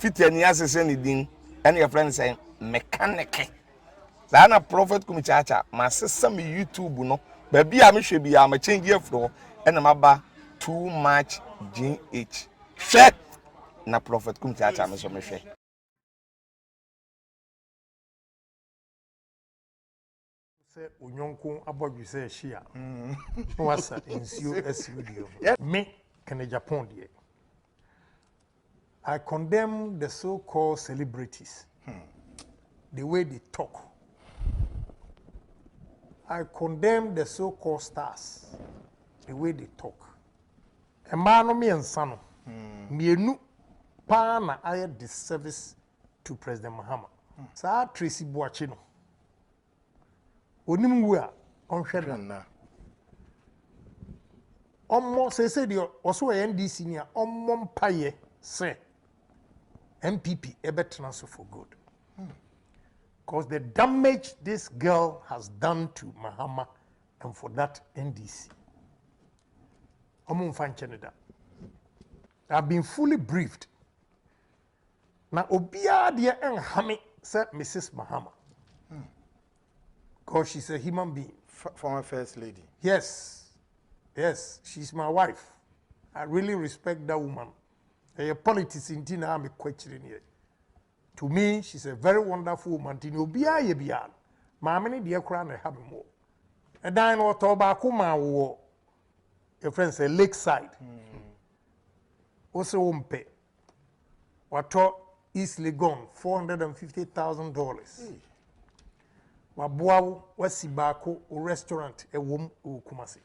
fit any as anything, and your friend saying mechanic. Sana prophet kumichacha, my sister me YouTube no, baby I should be a change here floor, and I'm about too much GH. Share na prophet kumichacha me so me share. Say unyonko abodwi say shia. No wasa ensio video. Me can Agyapong there. I condemn the so-called celebrities. The way they talk. I condemn the so-called stars. The way they talk. A man of me and son. Mienu pa na aye disservice to President Mahama. Sa Tracy Boakye no. Onim wu a onhwe na. Omo say the oso NDC ni a omo mpaye say MPP ebetena so for good. Because the damage this girl has done to Mahama and for that NDC. Omo mfanchene da. I've been fully briefed. Na obia de enhame say Mrs. Mahama. Because she's a human being. Former First Lady. Yes. Yes, she's my wife. I really respect that woman. A politics in Tina, I'm questioning here. To me, she's a very wonderful woman. Tino bia ye bia. Mammy dear crown I have more. And then what about Kuma war? Your friend say Lakeside. Also umpe. What East Legon, $450,000. Wabuawu wasi bako o restaurant e wom o Kumasi.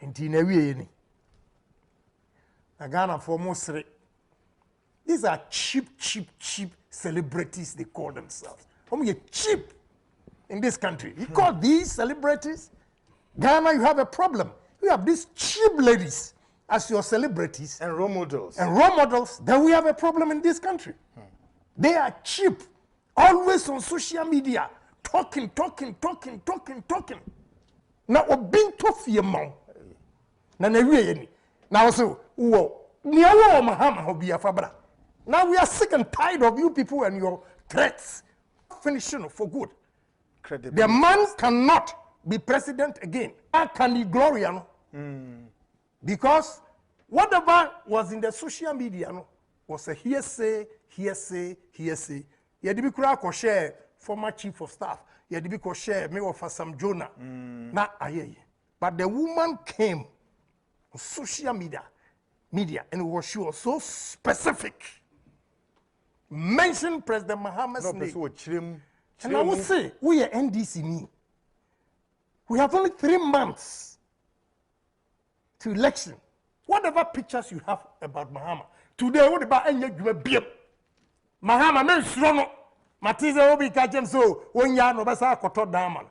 Enti na wie ni. Na Ghana for mosre. These are cheap celebrities they call themselves. You're cheap in this country. You call these celebrities? Ghana, you have a problem. You have these cheap ladies as your celebrities. And role models. And role models. Then we have a problem in this country. They are cheap. Always on social media, talking. Now, we're being tough here, man. Now, so, now we are sick and tired of you people and your threats. Finishing for good. The man cannot be president again. How can he glory? Because whatever was in the social media was a hearsay. Yadibi kura ko share former chief of staff. Yadibi ko share me of some Jonah. Na aye. But the woman came on social media, and she was so specific. Mentioned President Mahama's name. And I would say, we are NDC. We have only 3 months to election. Whatever pictures you have about Mahama, today what about any Mahama men srono matize obi ka jem so wonya no besa akoto daman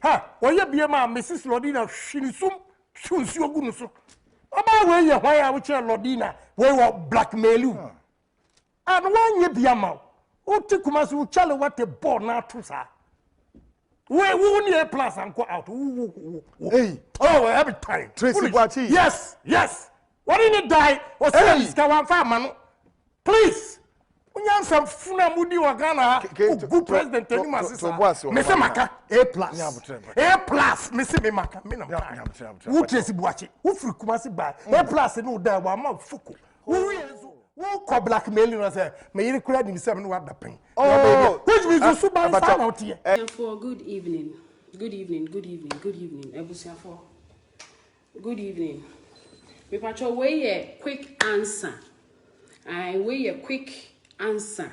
ha woye bie ma Mrs. Lodina hwinisum sunsu ogunu so oba we ye hwan a wo che Lodina we wo blackmail you and one ye bia ma o ti kuma so chale what a board na to sa we won ye plus and go out every time Tracy Boakye. yes what didn't die was ska wan fa ma no please Unyansam funa mudi wa Ghana good president anima sisa mese maka A+. Mese me maka me na maka wo Tracy Boakye wo free Kumasi ba A+ no da wa ma fuku wo yezo wo ko blackmail no say me yiri kura di misem no wa da pen which means so ban sa na otie for good evening Ebusiafo good evening me pacho we a quick answer we a quick answer.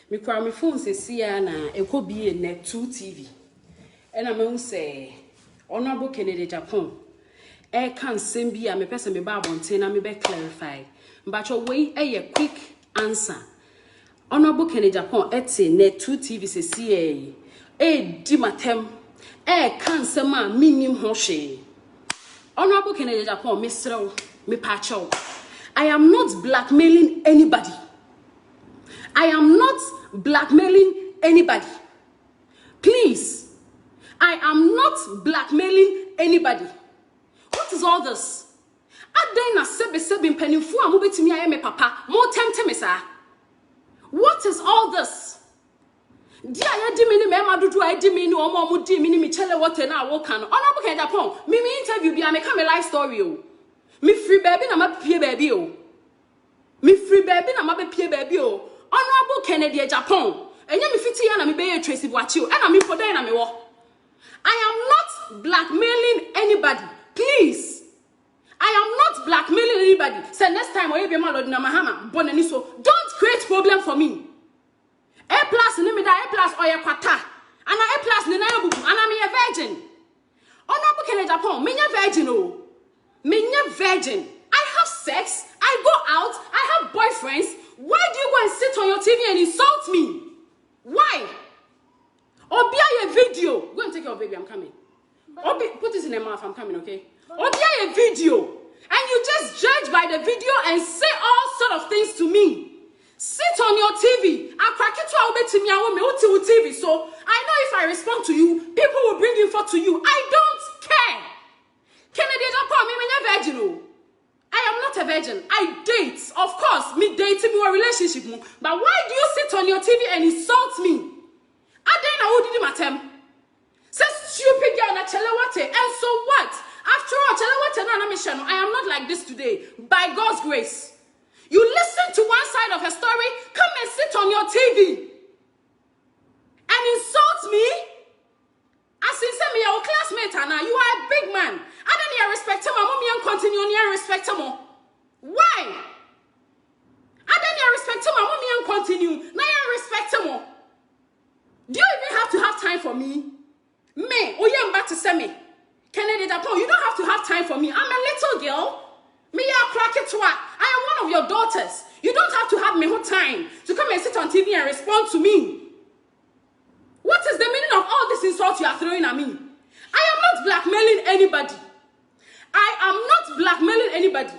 Me kwa me phone se sia na eko bi net 2 TV. E na me say Honorable Kennedy Agyapong. E kan sem bi a me pese me ba abonten na me be clarify. Mbacho we a quick answer. Honorable Kennedy Agyapong ete net 2 TV se sia di matem kan sem a minim ho hwe. Honorable Kennedy Agyapong me srew me pacho. I am not blackmailing anybody. Please, I am not blackmailing anybody. What is all this? Aden na sebe mpanimfu a mobetimi aye me papa. Mo temte me sa. What is all this? Dia ya di me ni me madudu a di me ni omo di me ni me chele water na wo kan. Honorable Agyapong, me interview bia me ka me life story o. Me free baby na ma pie baby o. Me free baby na ma be pie baby o. Honorable Agyapong, enye me fiti ya na me be Tracy Boakye o. E na me podan na me wo. I am not blackmailing anybody. Please. I am not blackmailing anybody. Say next time when you be my Lord Namahama, bonani so don't create problem for me. A+ ni me da A+ oya kwata. Ana A+ ni na yabubu. Ana me a virgin. Honorable Agyapong, me nya virgin o. Me nya virgin. I have sex. I go out. I have boyfriends. Why do you go and sit on your TV and insult me? Why? Obia a video. Go and take your baby. I'm coming. Obi, put this in your mouth. I'm coming. Okay. Obia a video, and you just judge by the video and say all sort of things to me. Sit on your TV. I crack it to our TV. So I know if I respond to you, people will bring info to you. I don't care. Kennedy Agyapong, me a virgin. I am not a virgin. I date. Of course, me dating me a relationship. But why do you sit on your TV and insult me? I didn't know who did matem. Say stupid girl na chelewate. And so what? After all, chelewate na mission. I am not like this today. By God's grace. You listen to one side of a story, come and sit on your TV and insult me. As in say me your classmate, Anna, you are a big man. I don't respect him. Mommy and continue to respect him. Why? I don't respect him. Mommy and continue. Now you respect him. Do you even have to have time for me? Me, oh yeah, I'm back to say me. Kennedy Agyapong, you don't have to have time for me. I'm a little girl. Me ya crack it to her. I am one of your daughters. You don't have to have me whole time to come and sit on TV and respond to me. What is the meaning of all this insult you are throwing at me? I am not blackmailing anybody. I am not blackmailing anybody.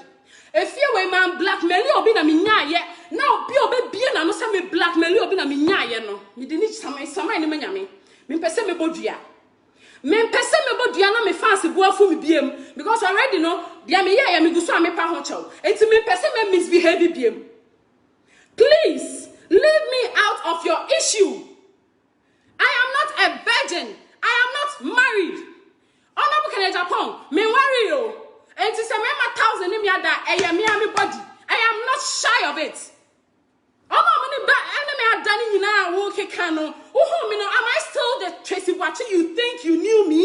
If you were man blackmail you be na me nya now be obe na no say me blackmail you be na me nya no. Me dey need some ni me nyame. Me pese me bodua. Me pese me bodua na me fancy boafu me biem because already no dia me ya me guso amepa ho chew. Enti me pese me misbehave biem. Please leave me out of your issue. I am not a virgin. I am not married. Honorable Agyapong, me worry you. And to say me 1,000 in me ada, me body. I am not shy of it. Am I still the Tracy Boakye you think you knew me?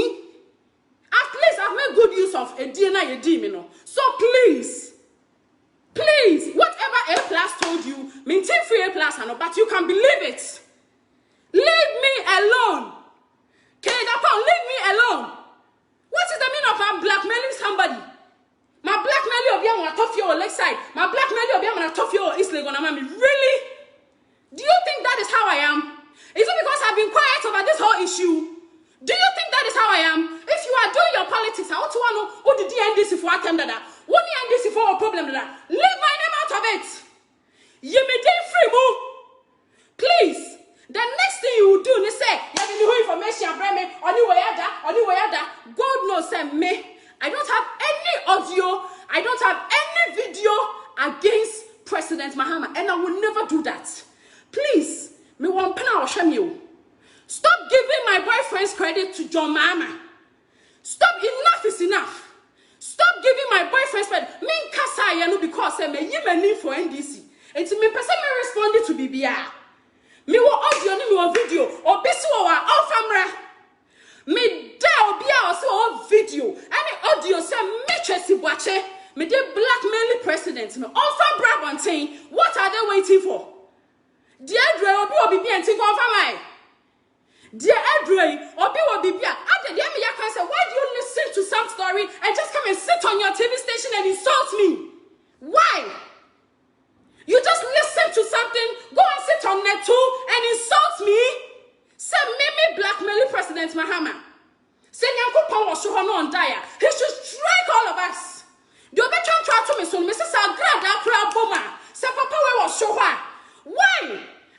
At least I've made good use of a DNA. So please, whatever A+ told you, maintain free A+, but you can believe it. Leave me alone. Agyapong, leave me alone. What is the meaning of I'm blackmailing somebody? My blackmailing of young Tofio or Lakeside. My blackmailing of young Tofio or East Legonamami. Really? Do you think that is how I am? Is it because I've been quiet over this whole issue? Do you think that is how I am? If you are doing your politics, I want to know who did the NDC for attempt that? What the NDC for a problem that? Leave my name out of it. You may day free move. Please. The next thing you will do is say, you have new information, God knows, me. I don't have any audio, I don't have any video against President Mahama, and I will never do that. Please, me won't pen or shame you. Stop giving my boyfriend's credit to John Mama. Stop, enough is enough. Stop giving my boyfriend's credit. Me kasa ya no because me need for NDC. And to me person me responded to BBR. Me wo audio ni me wo video obi si wo wa ofamra me da obi a so wo video any audio say me Tracy Boakye me dey blackmail president me ofamra bonten. What are they waiting for? Dear Dre obi bi enti confirm ai. Dear Dre obi bi ade dey me ya say why do you listen to some story and just come and sit on your TV station and insult me? Why? You just listen to something, go and sit on net too and insult me. Say me blackmail President Mahama. Say Nyankopon was so on dire. He should strike all of us. The obetron try to me so Mrs. Agrada crowd boma. Say Papa we was so why? Why?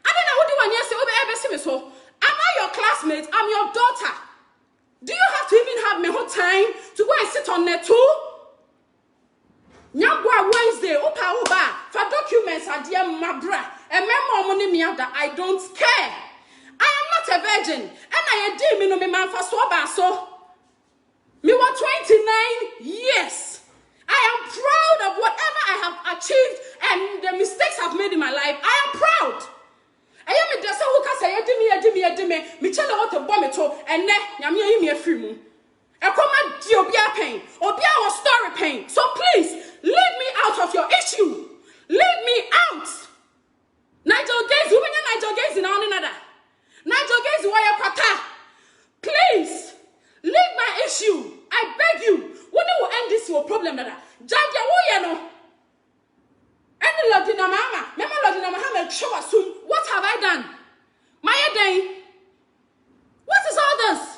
I don't know what you want to say over me so. Am I your classmate? I'm your daughter. Do you have to even have me whole time to go and sit on net too? dear Mabra, and Memo Monimiada, I don't care. I am not a virgin, and I did me no man for so. Me were 29 years. I am proud of whatever I have achieved and the mistakes I've made in my life. I am proud. I am a dresser who can say, me tell what a bomb to, and then Yamia free moon. I come at Diobia pain, or Bia was story pain. So please, leave me out of your issue. Leave me out. Nigel Gaze, women and Nigel Gaze in on another. Nigel Gaze, why you pata? Please, leave my issue. I beg you. When you will end this your problem, Dada? Jaja, who you know? Any Lord in a mama, Mama Lord in a Muhammad, show us soon. What have I done? My day. What is all this?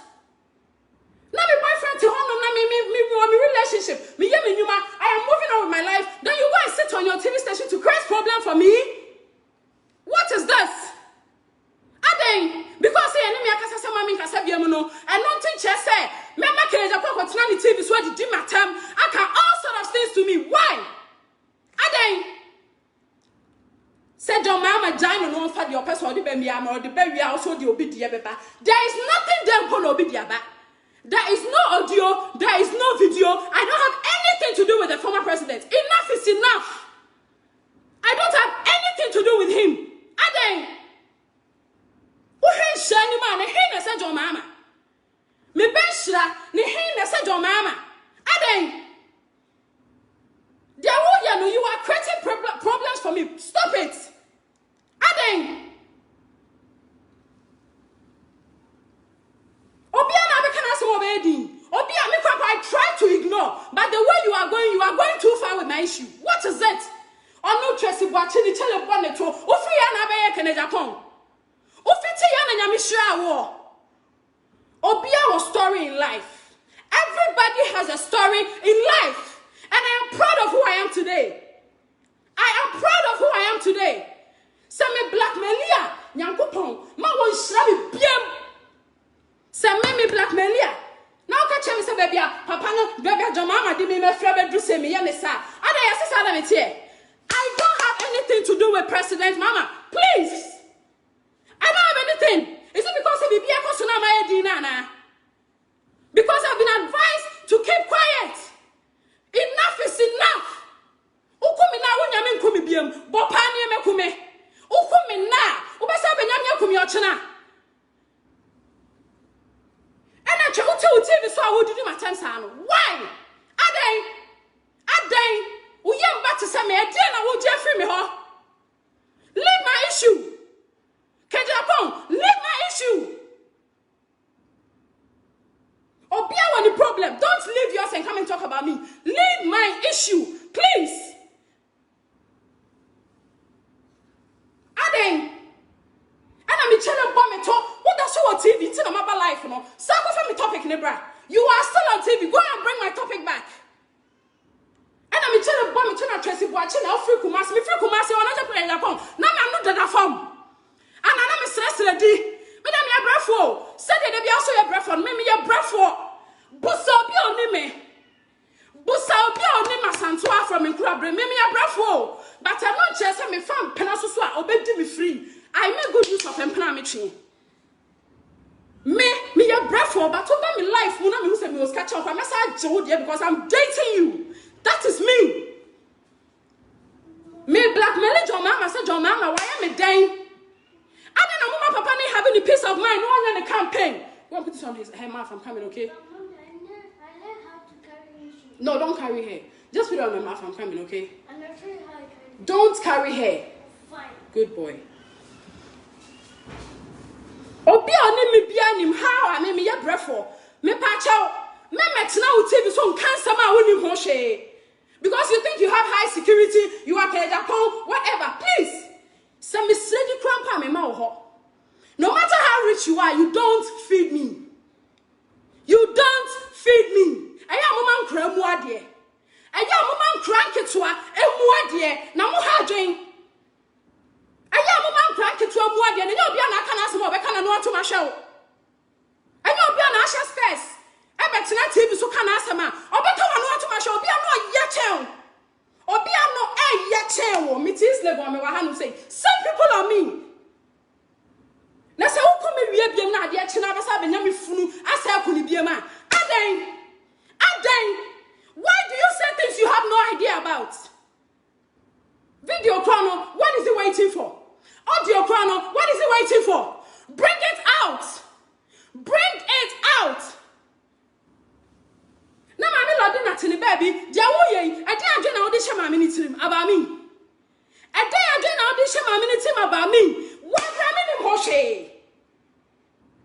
Now my boyfriend to home, me relationship. Me, I am moving on with my life. Then you go and sit on your TV station to create problem for me? What is this? Adeng, because the enemy akasa say mami kasa biamuno, and nothing just say, Mama Agyapong continue the TV so I did my time. I can all sort of things to me. Why? Adeng said your mama giant no for your person or the baby or the baby also the obedient beba. There is nothing there for obedient ba. There is no audio, there is no video. I don't have anything to do with the former president. Enough is enough. I don't have anything to do with him. Adeng, who has shiny man? He said your mama. Me benchla, ni he said your mama. Adeng, you are creating problems for me. Stop it. Adeng. I try to ignore, but the way you are going too far with my issue. What is it? Oh no, Tracy, watching the telephone to Ufri and Agyapong. Ufiti and Yamishra war. Obia was story in life. Everybody has a story in life. And I am proud of who I am today. I am proud of who I am today. Same blackmailia, Nyankopong, ma won shrabi biam. Same me blackmailia. Now catch me say baby, papa no baby your mama di me frɛ be do say me ya me sa. Ada ya sisa na me tie. I don't have anything to do with President Mama. Please. I don't have anything. Is it because of Bibia Kosuna my dinana? Because I've been advised to keep quiet. Enough is enough. Ukumi na wunyame nkumi biem. Bopani me kume. Ukumi na. Ubasa benyame nkumi ochena. And I tell TV so I would do my time san. Why? Adeng. We young back to say me again. I will Jeffrey me ho. Leave my issue. Agyapong, leave my issue. Or be out the problem. Don't leave yours and come and talk about me. Leave my issue, please. Adeng. And I'm telling bomb talk. What does show on TV? It's in my life, you know. Stop off my topic, Nebra. You are still on TV. Go and bring my topic back. And I'm telling bomb to Tracy watching now free Kumasi. Me free Kumasi on another play Agyapong. Now I'm not that form. And I'm stressed already. Madam, your breath for. Said they be also your breath for. Me your breath for. Busa be on me. Busa be on me. Masantua from Incredible. Me your breath for. But I'm not just me from Penasua. Obey me free. I make good use of empanametry. Me your breath for. But over me life, when I'm using me was catch up. I'm not because I'm dating you. That is me. Me blackmail your mama. Said your mama. Why am I dying? I don't know, Mama Papa ain't having a peace of mind. No one in the campaign. Go and put this on her mouth. I'm coming, okay? I learned how to carry her. No, don't carry her. Just put it on my mouth. I'm coming, okay? And I'll show you how I carry her. Don't carry her. Fine. Good boy. Obi oni mi bia nim how I me your breath for. Me pa chow. Me metina wo TV so cancer ma woni ho hwe. Because you think you have high security, you are Agyapong, whatever. Please. Some misleading grandpa me ma ho. No matter how rich you are, you don't feed me. You don't feed me. Aya mama nkra mu ade. Aya mama nkra nketwa emu ade na mo ha dwen. Aya mama nkra nketwa mu ade na obi na aka na asem obeka na no ato ma hwe. Aya obi na ahye space. Ebetina TV so kana asem a obeka wa no ato ma hwe obi no ye chen. Obi no ye chen wo. Metis lebo me wa him say, send people on me. Na say who come we biem na ade a chi na basa benya me funu asa akuni biem a adan why do you say things you have no idea about? Video chrono, what is he waiting for? Audio chrono, what is he waiting for? Bring it out. Bring it out. Na mami lodi na tini baby, dia wo yen, e dey adwe na wo dey hye mami ni tirim about me. E dey adwe na wo dey hye mami ni tirim about me. Wa bra me nim ho hwe.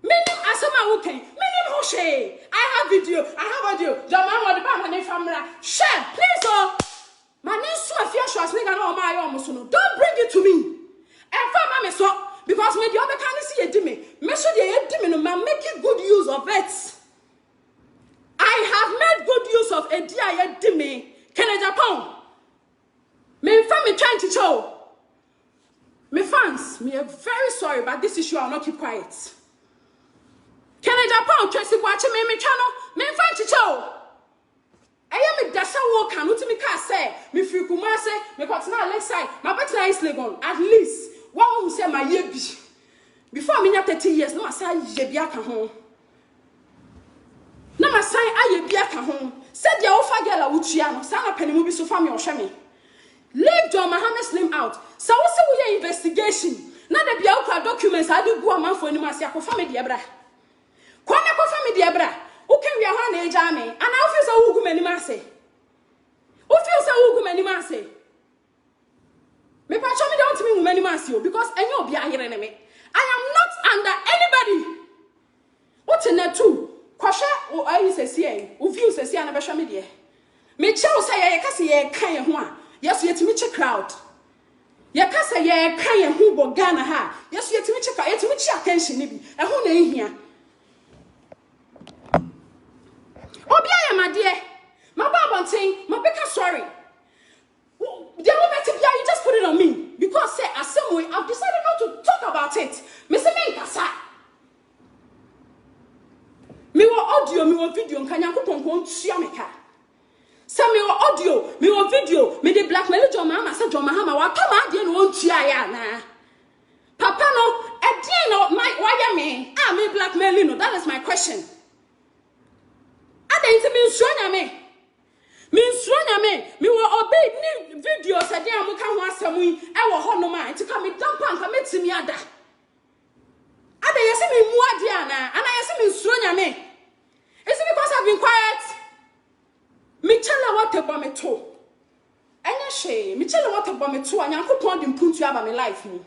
Menim asema wo ken. Menim ho hwe. I have video, I have audio. Jama mo de ba ma ne famra. Share, please oh. Mani so afia hwas nigga na o ma ayo mo so no. Don't bring it to me. And for mama so because me the other can see ye di me. Me so dey ye di me no ma make good use of it. I have made good use of a dear ye di me. Agyapong. Me fan me trying to show. Me fans, me are very sorry, but this issue I'll not keep quiet. Agyapong, Tracy watching me channel, me fan to show. I am a dasha walk and what me can say, me free kumase, me partner Alexei, my better is Legon, at least. One who say my year before me 30 years, no, I say ye biaka home. No, my sign I ye biaka home. Said the offer girl Uchiano, son of Penny will be so family or shame. Leave John Mohammed's name out. So what's the investigation? Not the Biauka documents I do go a man for any Masiako family, Debra. Quanako family, Debra. Who can be a one age army? And I feel so woman, Mase. Who feels so woman, Mase? Me pacho me don't me woman, Masio, because I know be a enemy. I am not under anybody. What's in that too? Kwasha or I say, who feels a Siana Basha media. Me chow say, I can see a kind one. Yes, yet to meet a crowd. Ya kasa ye kan ye hu bo Ghana ha. Yes, yet to meet a yet to meet attention nibi. E hu na ehia. Obia ya my dear. My babontin, my beka sorry. The moment you just put it on me because say assembly I've decided not to talk about it. Me say me kasa. Me wo audio, me wo video nkanya kopon ko ntua me ka. Say me wo audio, me wo video, me the blackmail John Mahama say John Mahama wa toma de no ntua ya na. Papa no, e dey no my why me? Ah me blackmailing no, that is my question. Adenti me nsuanya me. Me will obey new videos a day I'm can some we I will hold no mind to come in dump and commit to me ada. Ada you see me more Diana and I see me stronya me. Is it because I've been quiet? Me tell what about me too. Anya she, me tell what about me too and yanko pon dim puntu aba me life me.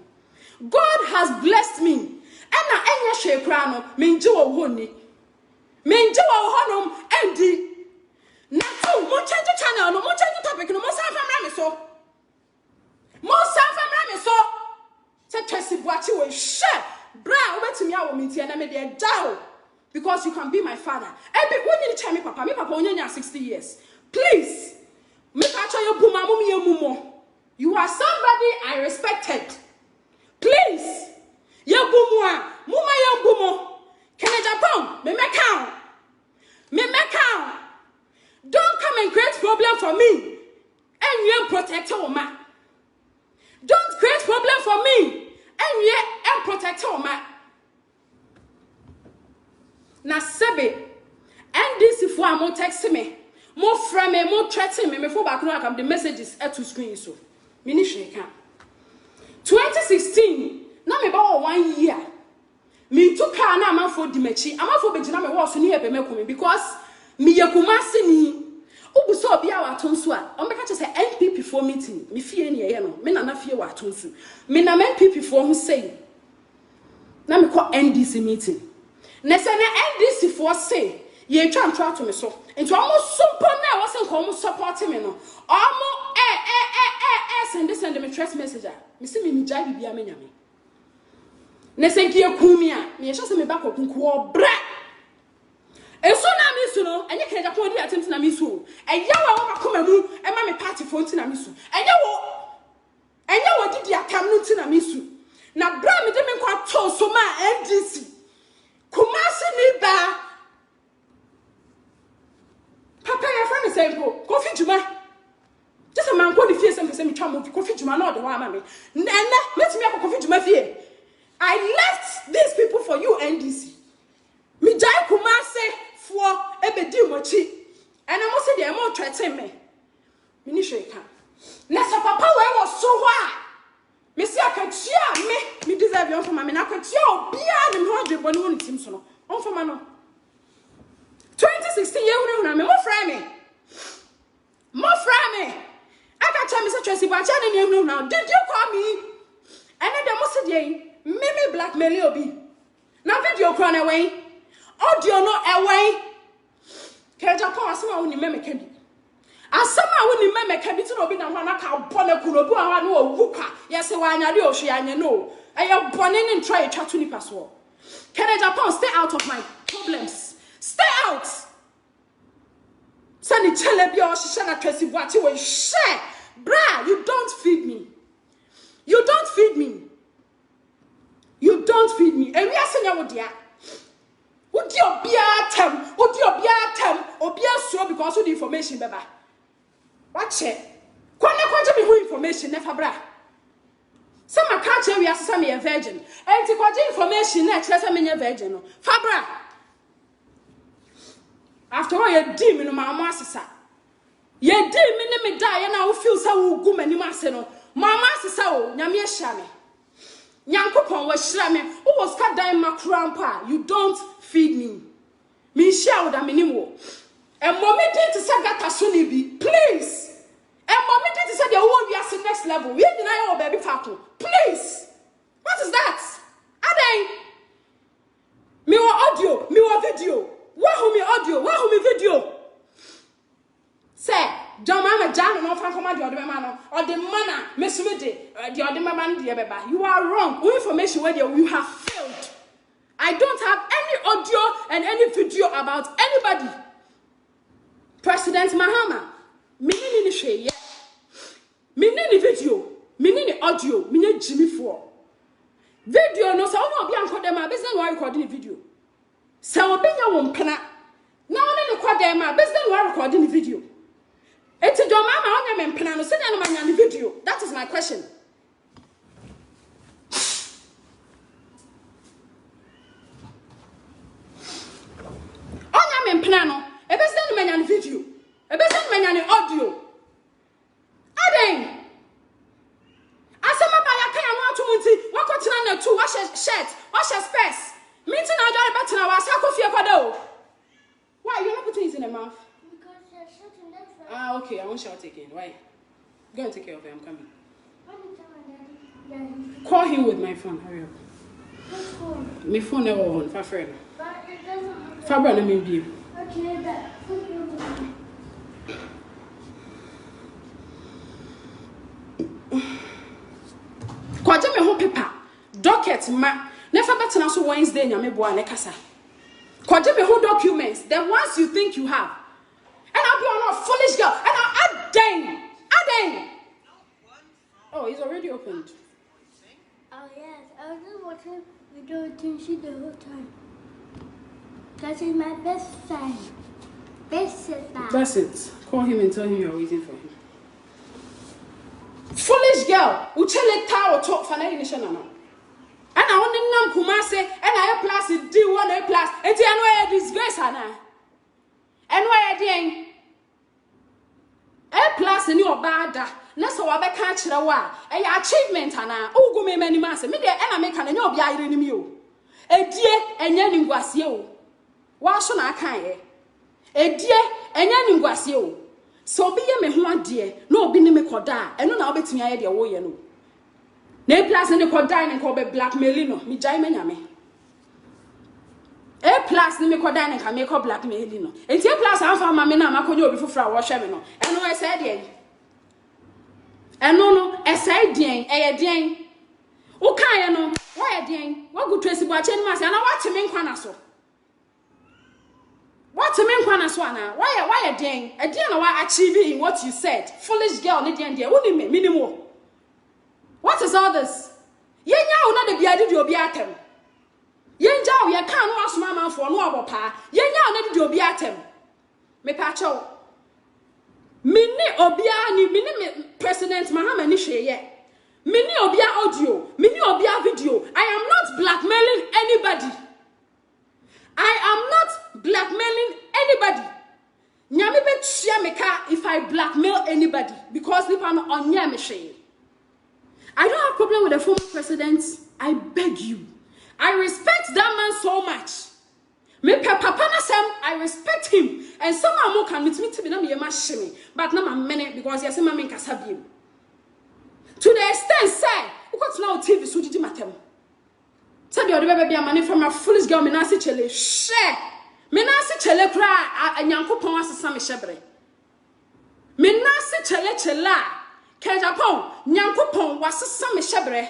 God has blessed me. And na anya she kra no me nje wo honi. Me nje wo honom endi. Na so mo change channel no mo change topic no mo san famra me so. Mo san famra me so. Say Tracy Boakye we share. Bra obetimi a wo mintie na me de down because you can be my father. Ebi woni ni tell me papa onye 60 years. Please. Me ka cho yo buma mo me emumo. You are somebody I respected. Please. Ye bumu a muma ye bumo. Agyapong me count. Me count. Don't come and create problem for me. And you protect woman. Don't create problem for me. And you protect woman. Na sebe. And this if one more text me. More from me, more threaten me. Before back now, the messages at to screen so. Ministry can. 2016. Now me about 1 year. Me took car na man for dimechi. I'm for bejina me was near be because me yakumasi ni obuso obia wa tonso a o meka say NPP for meeting me fie ne ye no me na fie wa tonso me na NPP for hu say na me call NDC meeting na say na NDC for say ye twa ntwa to me so enti omo sumpo na wo se ko support me no omo send me trust message me say me jai bibia me nyame na say ki ekumi a me ye me ba kokunku obra eso na misu no enye Agyapong di attempt na misu enye wa makoma mu e ma me party for nti na misu enye wo didi atam no nti na misu na bra me de me kwa to so ma NDC kumasi ni ba papa ya friend say go kofi juma just a man ko di fie sem me twa coffee to my no one mammy. Nana, let me have a coffee to my fear. I left these people for you, NDC. Me jai kumase for ebedi mochi. And I must say they are more threatening me. Minisheka. Nessa papa where was so hard. Monsieur Katia, me deserve you for my Minakatia, beyond the 100 bonus Simpson. On for mano. 2016 year old, more framing. More framing. I can tell Mr. Tracy, but I didn't know now. Did you call me? And then there must be Mimi blackmail obi. Now video crown away. Audio no away. Agyapong asema woni meme ka bi. Asema woni meme ka bi ti no bi na hwana ka bone kuno bu ahwa no owuka. Yese wa anyade ohwe anye no. Eye bone ne ntwa etwa to nipa so. Agyapong, stay out of my problems. Stay out. Sani chele bi o hihye na Tracy Boakye we share. Bra, you don't feed me. You don't feed me. You don't feed me. And we are saying what dia. What your biatem? What your biatem? Or be so because of the information, baba. Watch it. Quite me who information, never bra. Some can't tell we are some a virgin. And to quite information next, let's a virgin. Fabra. After all, you're dim in my master. Ye dim in me die, and I will feel so good many master. My master so, Namia Shami. Nyankopon was shrame. Who was cut down my crampa? You don't feed me. Me shall da minimo. And mommy did to say that Sunibi, please. And mommy did to say the whole we are next level. We deny our baby fato. Please. What is that? Ade. Me wa audio, me wa video. Wahoo me audio, wahoo me video. Say, John Mama Jan no fan command the other man or the manner, Miss Woody, the other man, the other. You are wrong. All information where you have failed. I don't have any audio and any video about anybody. President Mahama, meaning the share, yeah. Meaning the video, meaning the audio, meaning Jimmy for. Video no so no be anko dem a business why recording the video. So obenya won pena. Now no record dem a business why recording the video. Eti do mama onya me mpena no se na manya the video. That is my question. Onya me mpena no e be se na manya the video. E be se na manya the audio. Aden. Asema ba ya kan anu atumunti wakotina na tu wash shirt, wash space. Meeting na do better na wasa kofie kwada. Why you not putting it in the mouth? Ah, okay, I won't shout again. Why? Go and take care of it. I'm coming. Call him with my phone. Hurry up. What's phone? My phone never on. Fafren. But it doesn't. Fabra na me view. Okay, that. Kwaje me ho paper. Docket ma. Never better na so Wednesday nyame boa ne kasa. Kwaje me ho documents. The ones you think you have. And I'll be on a foolish girl. And I'll add. Oh, it's already opened. Oh, yes. I was just watching video with Tracy the whole time. Because he's my best friend. Best sister. That's it. Call him and tell him you're waiting for him. Foolish girl. Uchele ta talk for na initial na. And I only nam Kumase and I plus it D1 A plus. And the anyway disgrace ana. And why again? A plus in your bada. Nessa wabe can't wa. A achievement ana. Ugu me many mass. Me there and I make an no be iron you. A dear and yenin guasio. Wash on a kind. A dear and yenin guasio. So be ye me one dear. No be me koda. And no bet me idea wo ye no. Ne plus in the koda and call be blackmail. Me jai me. A plus ni me koda and can make up blackmail no. And A plus am for mama na makonyo obi fufura wo hwe me no. Eno e say dey. Eno no e say dey, e ye dey. Wo kan ye no, wo ye dey. Wo go Tracy Boakye ni ma say na wa teme nkwa na so. What teme nkwa na so ana. Why ye dey? E dey na wa achieving what you said. Foolish girl ni dey there. Wo ni me minimum. What is all this? Ye nya wo na de bia de obi atem. Yenja we kan no asoma manfo no abopa yenya na de obi atem me pa cho Mini obia ni mini President Mahama ni sheye. Mini obia audio, mini obia video. I am not blackmailing anybody. I am not blackmailing anybody. Nyame be tua meka if I blackmail anybody because nipa no onye me sheye. I don't have problem with the former president. I beg you. I respect that man so much. Me papa na sem, I respect him. And somehow more can meet me to be na me shame. But na my many because yes, ma me nkasa biem. To the extent say, what's now TV so did matem. Said the baby a money from a foolish girl me na se chele. Share. Me na se chele kra Agyapong asesa me shebre. Me na se chele chela. Agyapong Agyapong wasesa me shebre.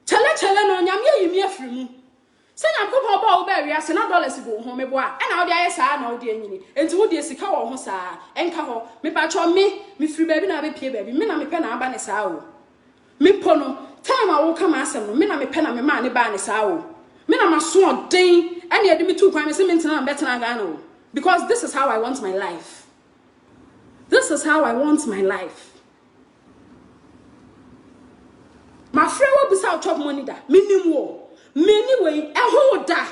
Chele no nyame yimi afiri mu. Se Agyapong ba wo ba wi ase na dollars go ho me boa. E na wo de ayesa na wo de anyini. Enti wo de sika wo ho saa. Enka ho. Me pa cho me firi ba bi na be pie ba bi. Me na me pe na aba ne saa o. Me pono time a wo ka ma asem no. Me na me pe na me ma ne ba ne saa o. Me na maso odin. And you me too crime say me ntina better na Ghana o. Because this is how I want my life. This is how I want my life. My friend will be out chop money da. Minimum wo. Anyway, hold da.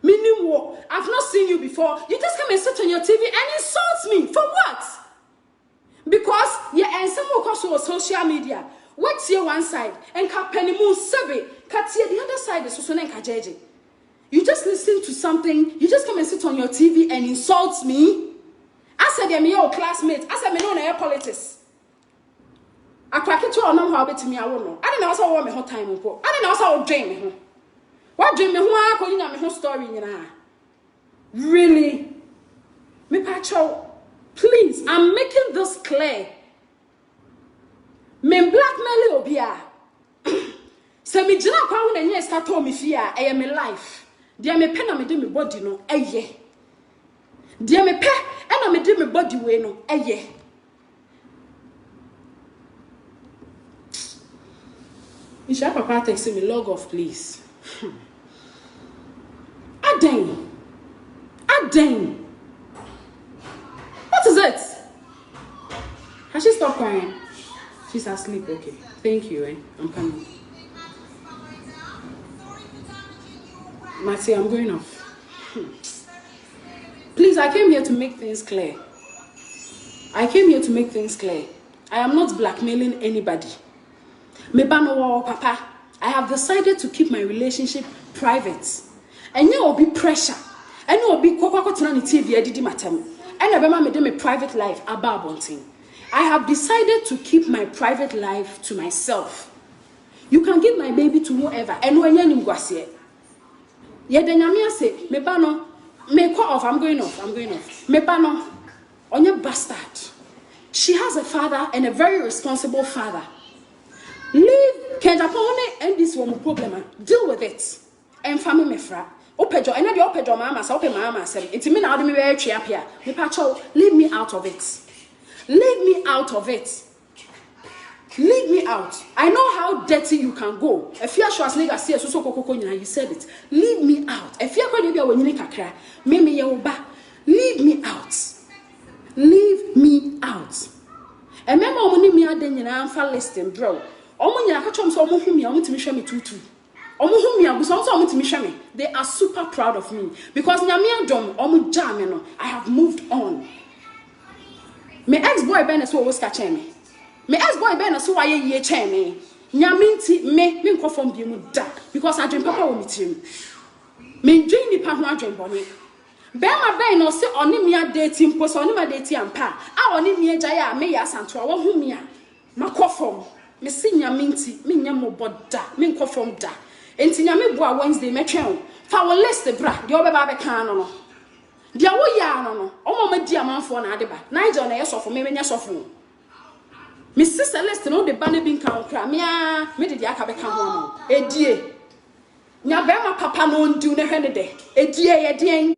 Minimum wo. I've not seen you before. You just come and sit on your TV and insult me. For what? Because you and someone comes to social media. What's your one side? And kapeni moon sebe. Katia the other side is also nkajeje. You just listen to something. You just come and sit on your TV and insult me. I said I'm your classmate. I said me know na politics. I crack it to a number bit to me. I won't know. I didn't also want me whole time. I didn't also dream me. What dream me? Who are calling me whole story? Really? Me pacho, please. I'm making this clear. Me blackmail obia. Se me jina kwa hu na nye start to me fear. I am my life. Dia me pe na me de me body no. Eye. Dia me pe e na me de me body we no. Eye. Isha papa text me log off please. Aden. What is it? Has she stopped crying? She's asleep, okay. Thank you, I'm coming. Matty, I'm going off. Please, I came here to make things clear. I am not blackmailing anybody. Mebano papa, I have decided to keep my relationship private. And you will be pressure. And you will be kwakwakotina ni TV edidi matem. And abema me de me private life about bonting. I have decided to keep my private life to myself. You can give my baby to whoever. And when you're in Guasie, Yedanyamia say, Mebano, me call off, I'm going off. Mebano, on your bastard. She has a father and a very responsible father. Leave Agyapong and this one problem. Deal with it. And family me fra. Opejo, and the opejo mama, so open mama said, it's me now, me very cheap here. Me pacho, leave me out of it. Leave me out. I know how dirty you can go. If you are sure as nigga see so koko you said it. Leave me out. If you are going to be a when you kakra, me yoba. Leave me out. And remember when me aden nyina amfa listing bro. Omo nyina ka chom so omo hu me omo timi hwe me tutu. Omo hu me abuso so omo timi hwe me. They are super proud of me because nyame adom omo ja me no. I have moved on. My ex-boy Ben so was catching me. My ex-boy Ben so why ye chain me. Nyame nti me nkɔ fam bi mu da because I dream papa wo me tim. Me dream ni pa ho adwen bone. Bema Ben no se oni me dating post oni ma dating ampa. A oni me agya ya me ya santo wo hu me a. Makɔ fam. Me si nyame nti me nya mo boda. Me nkɔ fam da. Enti nyame bo a Wednesday metwen. Fa wo list bra. De obeba be kan no. Dia wo ya no omo ma di amanfo na ade ba Niger na yesofo me nya sofo me sister list no de ba na bi nkan kra me de dia aka be kan ho no edie nya be ma papa no ndu na hwe ne de edie ye den.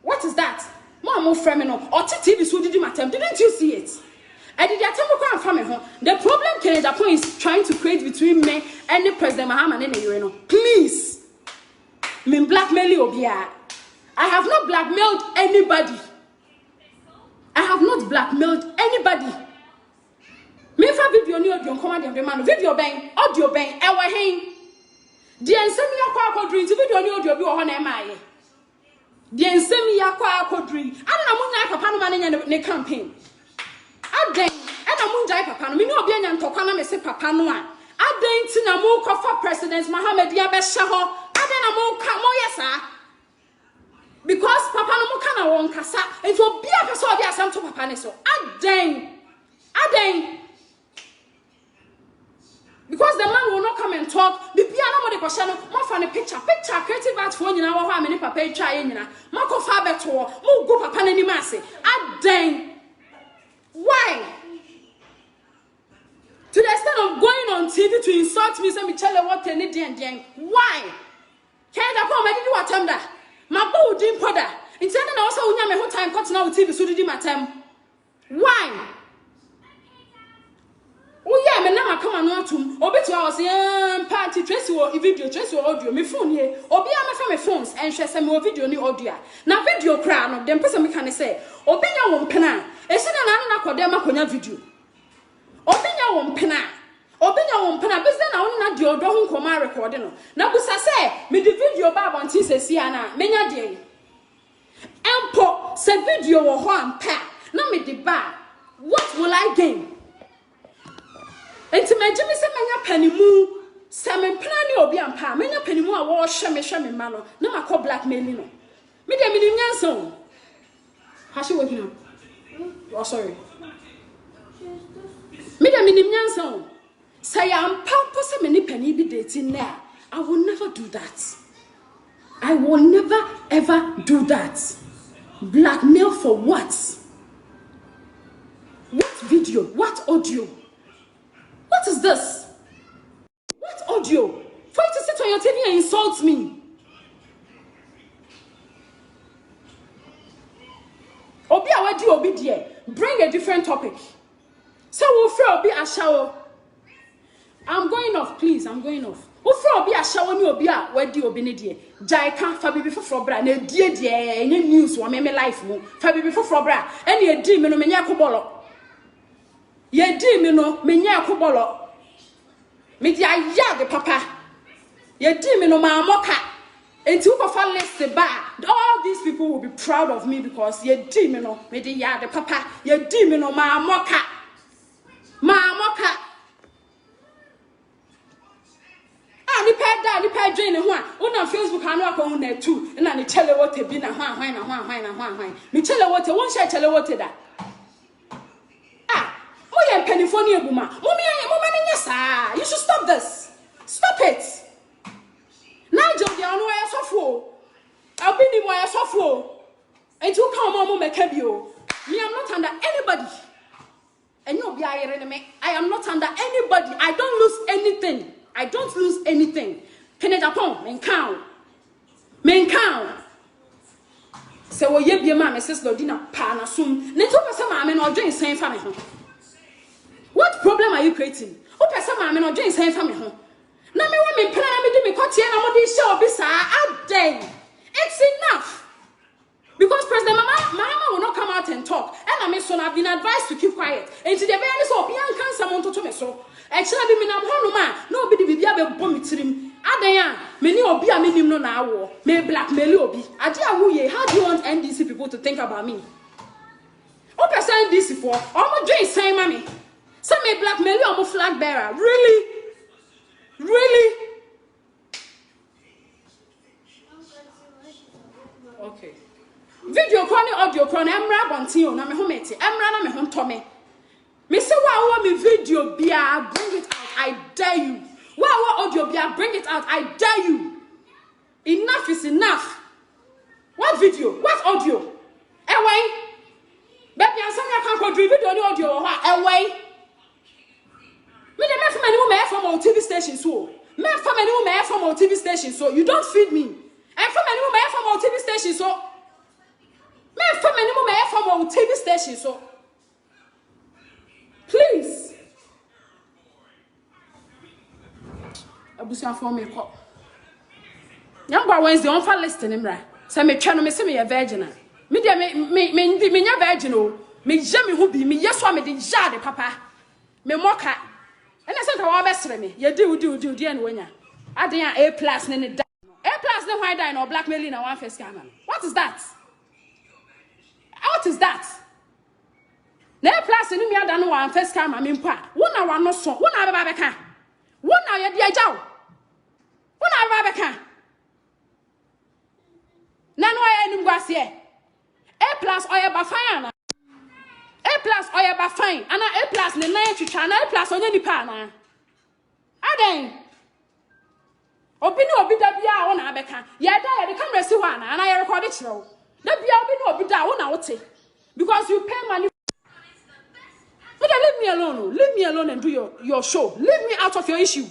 What is that? Mo frame no or TV so did matem. Didn't you see it? I did attempt to come from home. The problem Agyapong is trying to create between me and the President Mahama and the please me blackmail obia. I have not blackmailed anybody. I have not blackmailed anybody. Me fa video ni audio command dem man video ben audio ben e wa hen. The ensemi yakwa akodri video ni audio bi wo ho na e maaye. The ensemi yakwa akodri. Ana na munya papa no ma ne campaign. Aden ana munjai papa no me ni obi anya ntokwa na me se papa no a. Aden ti na mu kofa president Mohammed ya be hye ho. Aden na mu ka mo yesa. Because papa no mu kana won kasa. Enti obi a pese obi asam to papa ne so. Aden. Because the man will not come and talk. The piano mo de ko no mo fa ne picture creative art for nyina wo ha me ne papa twa ye nyina. Mako fa beto mo go papa na ni ase. Aden. Why? To the extent of going on TV to insult me, say me tell what any den. Why? Can't I come and do what I'm da? My bow didn't put that. Instead of also unya me whole time cut now TV so did my time. Why? Oh yeah, me na come on to obetu I was party Tracy or video Tracy or audio me phone here. Obi am from my phones and share some video ni audio. Na video cry no dem person me can say obi nya wo mpena. E se na na kodem akonya video. Obi nya wo mpena business na won na de odo ho nkoma record no. Na busa say me the video ba bontin sesi ana menya de. Empo se video wo ho ampa na me de ba. What will I gain? Enti megime se menya panimu se me mpena ni obi ampa menya panimu a wo hwe me ma no na makọ blackmail no. Me de me nyansa o. How she waking up? Oh sorry. Me de me nyansa o. Say I'm pampo se me ni pani bi dating na. I will never do that. I will never ever do that. Blackmail for what? What video? What audio? What is this? What audio? For you to sit on your TV and insult me. Obi awadi obi die. Bring a different topic. So we'll throw obi a shower. I'm going off, please. I'm going off. We'll throw obi a shower ni obi a wadi obi ne die. Jai can't fa bibi for bra. Ne die any news wa me life mo. Fa bibi for bra. Any a di me no menya kubolo. Ye di me no menya kubolo. Me di aya de papa. Ye di me no ma moka. Enti uko fa list ba. All these people will be proud of me because ye di me no me di ya de papa. Ye di me no ma moka. Ni pa join ho a una Facebook anu akọ na tu na ni chele wote bi na hwan ni chele wote won share chele wote da mo ye mpanifo ni eguma mo me nya saa. You should stop this. Stop it. Nigel de anu ya sofo abi ni mo ya sofo enti u kan mo meka bi o. Me am not under anybody. And you be I am not under anybody. I don't lose anything. I don't lose anything. Agyapong, men count. So we ye be ma me sister Dina pa na sum. Ne to pese ma me no join sen fa me ho. What problem are you creating? O pese ma me no join sen fa me ho. Na me wa me pena na me di me kotie na mo di share obi sa aden. It's enough. Because President Mahama will not come out and talk. And I mean, so I've been advised to keep quiet. And today, very so, young can someone to me so. Actually, me na one man, nobody be able bomb it him. Adaya, many obi a minimum no now, may blackmail obi. Adia wuye, how do you want NDC people to think about me? What percent NDC for? I'm a drink saying, mommy. Some may blackmail you, I'm a flag bearer. Really? Really? Okay. Video chronic audio chronic emra bontin na me hometi emra na me hom to me say wa me video bia bring it out. I dare you. Wa audio bia bring it out. I dare you. Enough is enough. What video? What audio? Away. Baby answer me kan ko video ni audio ho away. Me dey me from any TV station so. Me from any TV station so. You don't feed me. And from any TV station so. Me from any TV station so. Please. Abusia for me call. Yamba Wednesday on for listening, right? Say me twa no me say me a virgin. Me dia me nya virgin o. Me jam me who be me yes wa me de jade papa. Me moka. And I said wa besre me. Ye do and wenya. Aden A+ ne da. A+ ne why die no blackmailing na one first scam. What is that? What is that? Na A+ ni me ada no one first scam me mpa. Wo na wa no so. Wo na beba beka. Wo na ye de agyaw. Wo na beba beka. Na no aye nim gwase e. A+ oye ba fine na. A+ oye ba fine. Ana A+ ne nan twitwa na A+ onye nipa na. Aden. Obi da bia wo na abeka. Ye da ye the camera si ho ana ye record it kiro. Da bia obi da wo na wote. Because you pay money. But leave me alone. Leave me alone and do your show. Leave me out of your issue.